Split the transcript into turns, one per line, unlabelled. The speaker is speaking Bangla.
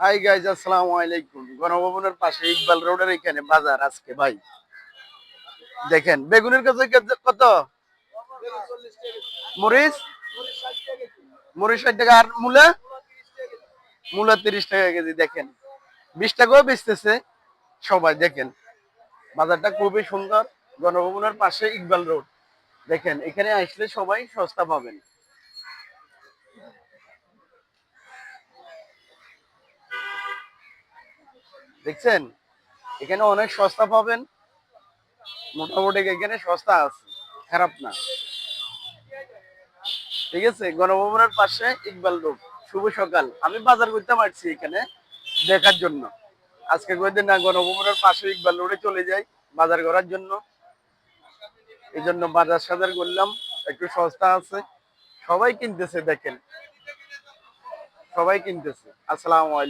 হাই গাইজ, আসসালামু আলাইকুম। গণভবনের পাশে ইকবাল রোডের এখানে বাজার আজকে ভাই। দেখেন বেগুনের কাছে কত মরিচ, মরিচ 60 টাকা, আর মূলা, মূলা 30 টাকা কেজি। দেখেন 20 টাকাও বেচতেছে সবাই। দেখেন বাজারটা খুবই সুন্দর। গণভবনের পাশে ইকবাল রোড। দেখেন এখানে আসলে সবাই সস্তা পাবেন। দেখছেন এখানে অনেক সস্তা পাবেন। মোটামুটি এখানে সস্তা আছে, খারাপ না। ঠিক আছে, গণভবনের পাশে ইকবাল রোড। শুভ সকাল। আমি বাজার করতে পারছি এখানে দেখার জন্য। আজকে কয়েকদিন না গণভবনের পাশে ইকবাল রোডে চলে যাই বাজার করার জন্য। এই জন্য বাজার সাজার করলাম, একটু সস্তা আছে। সবাই কিনতেছে, দেখেন সবাই কিনতেছে। আসসালামু আলাইকুম।